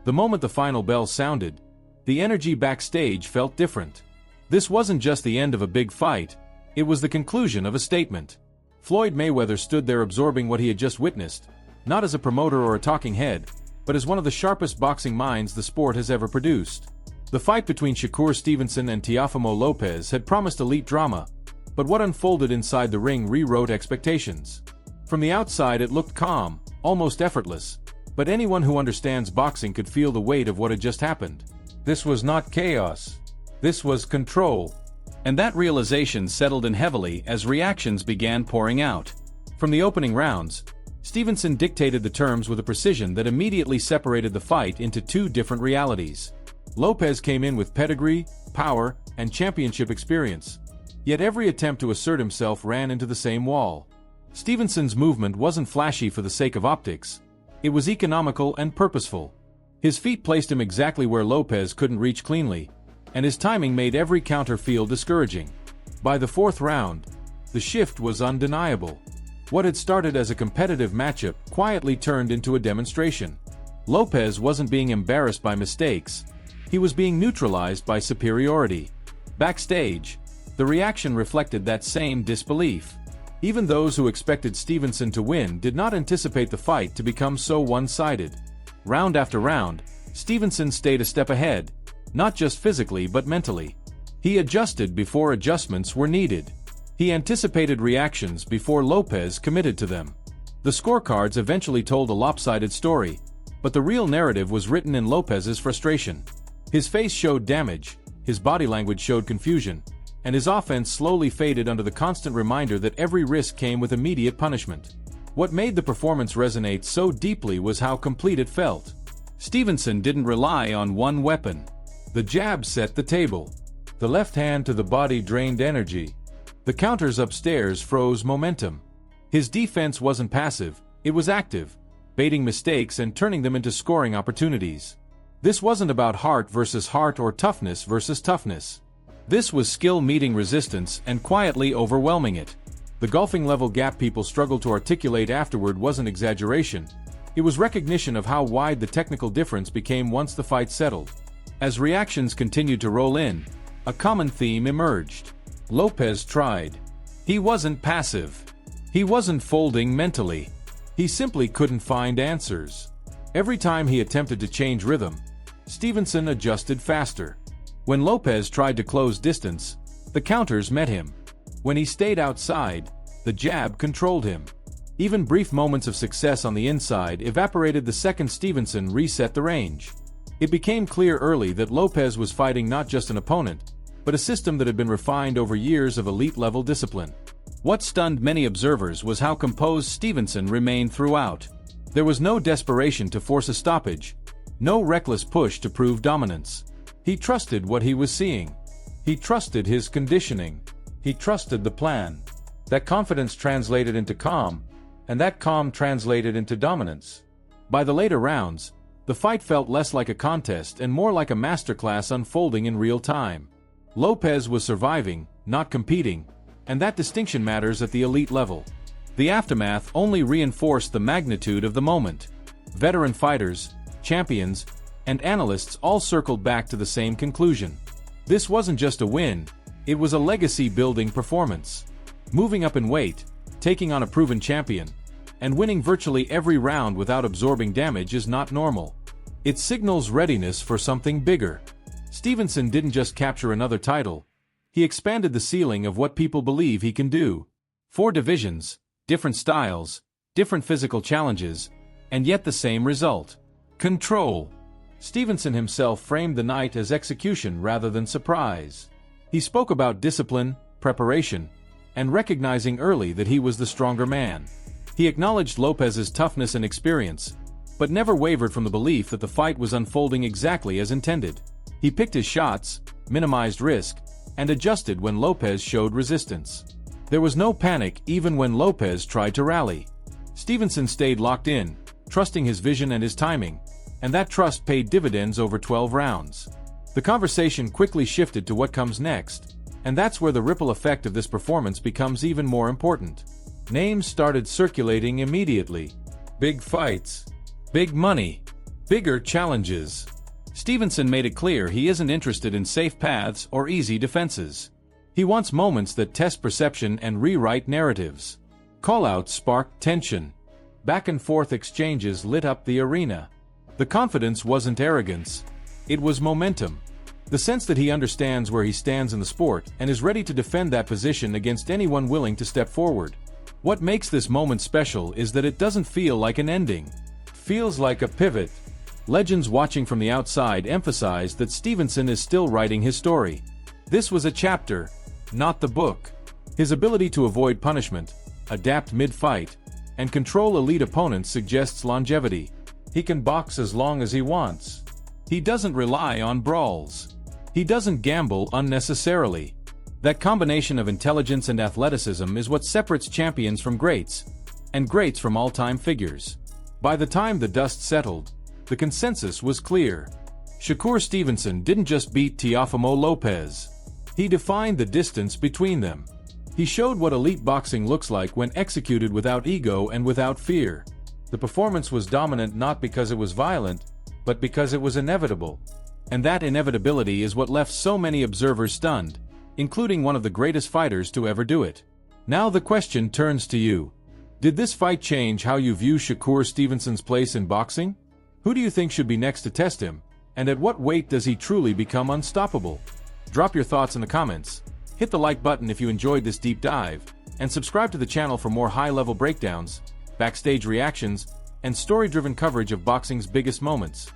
The moment the final bell sounded, the energy backstage felt different. This wasn't just the end of a big fight, it was the conclusion of a statement. Floyd Mayweather stood there absorbing what he had just witnessed, not as a promoter or a talking head, but as one of the sharpest boxing minds the sport has ever produced. The fight between Shakur Stevenson and Teofimo Lopez had promised elite drama, but what unfolded inside the ring rewrote expectations. From the outside it looked calm, almost effortless, but anyone who understands boxing could feel the weight of what had just happened. This was not chaos. This was control. And that realization settled in heavily as reactions began pouring out. From the opening rounds, Stevenson dictated the terms with a precision that immediately separated the fight into two different realities. Lopez came in with pedigree, power, and championship experience. Yet every attempt to assert himself ran into the same wall. Stevenson's movement wasn't flashy for the sake of optics. It was economical and purposeful. His feet placed him exactly where Lopez couldn't reach cleanly, and his timing made every counter feel discouraging. By the fourth round, the shift was undeniable. What had started as a competitive matchup quietly turned into a demonstration. Lopez wasn't being embarrassed by mistakes. He was being neutralized by superiority. Backstage, the reaction reflected that same disbelief. Even those who expected Stevenson to win did not anticipate the fight to become so one-sided. Round after round, Stevenson stayed a step ahead, not just physically but mentally. He adjusted before adjustments were needed. He anticipated reactions before Lopez committed to them. The scorecards eventually told a lopsided story, but the real narrative was written in Lopez's frustration. His face showed damage, his body language showed confusion, and his offense slowly faded under the constant reminder that every risk came with immediate punishment. What made the performance resonate so deeply was how complete it felt. Stevenson didn't rely on one weapon. The jab set the table. The left hand to the body drained energy. The counters upstairs froze momentum. His defense wasn't passive, it was active, baiting mistakes and turning them into scoring opportunities. This wasn't about heart versus heart or toughness versus toughness. This was skill meeting resistance and quietly overwhelming it. The golfing level gap people struggled to articulate afterward wasn't exaggeration. It was recognition of how wide the technical difference became once the fight settled. As reactions continued to roll in, a common theme emerged. Lopez tried. He wasn't passive. He wasn't folding mentally. He simply couldn't find answers. Every time he attempted to change rhythm, Stevenson adjusted faster. When Lopez tried to close distance, the counters met him. When he stayed outside, the jab controlled him. Even brief moments of success on the inside evaporated the second Stevenson reset the range. It became clear early that Lopez was fighting not just an opponent, but a system that had been refined over years of elite-level discipline. What stunned many observers was how composed Stevenson remained throughout. There was no desperation to force a stoppage, no reckless push to prove dominance. He trusted what he was seeing. He trusted his conditioning. He trusted the plan. That confidence translated into calm, and that calm translated into dominance. By the later rounds, the fight felt less like a contest and more like a masterclass unfolding in real time. Lopez was surviving, not competing, and that distinction matters at the elite level. The aftermath only reinforced the magnitude of the moment. Veteran fighters, champions, and analysts all circled back to the same conclusion. This wasn't just a win, it was a legacy-building performance. Moving up in weight, taking on a proven champion, and winning virtually every round without absorbing damage is not normal. It signals readiness for something bigger. Stevenson didn't just capture another title, he expanded the ceiling of what people believe he can do. 4 divisions, different styles, different physical challenges, and yet the same result. Control. Stevenson himself framed the night as execution rather than surprise. He spoke about discipline, preparation, and recognizing early that he was the stronger man. He acknowledged Lopez's toughness and experience, but never wavered from the belief that the fight was unfolding exactly as intended. He picked his shots, minimized risk, and adjusted when Lopez showed resistance. There was no panic even when Lopez tried to rally. Stevenson stayed locked in, trusting his vision and his timing, and that trust paid dividends over 12 rounds. The conversation quickly shifted to what comes next, and that's where the ripple effect of this performance becomes even more important. Names started circulating immediately. Big fights. Big money. Bigger challenges. Stevenson made it clear he isn't interested in safe paths or easy defenses. He wants moments that test perception and rewrite narratives. Callouts sparked tension. Back-and-forth exchanges lit up the arena. The confidence wasn't arrogance. It was momentum. The sense that he understands where he stands in the sport and is ready to defend that position against anyone willing to step forward. What makes this moment special is that it doesn't feel like an ending. It feels like a pivot. Legends watching from the outside emphasize that Stevenson is still writing his story. This was a chapter, not the book. His ability to avoid punishment, adapt mid-fight, and control elite opponents suggests longevity. He can box as long as he wants. He doesn't rely on brawls. He doesn't gamble unnecessarily. That combination of intelligence and athleticism is what separates champions from greats, and greats from all-time figures. By the time the dust settled, the consensus was clear. Shakur Stevenson didn't just beat Teofimo Lopez. He defined the distance between them. He showed what elite boxing looks like when executed without ego and without fear. The performance was dominant not because it was violent, but because it was inevitable. And that inevitability is what left so many observers stunned, including one of the greatest fighters to ever do it. Now the question turns to you. Did this fight change how you view Shakur Stevenson's place in boxing? Who do you think should be next to test him? And at what weight does he truly become unstoppable? Drop your thoughts in the comments. Hit the like button if you enjoyed this deep dive, and subscribe to the channel for more high-level breakdowns, backstage reactions, and story-driven coverage of boxing's biggest moments.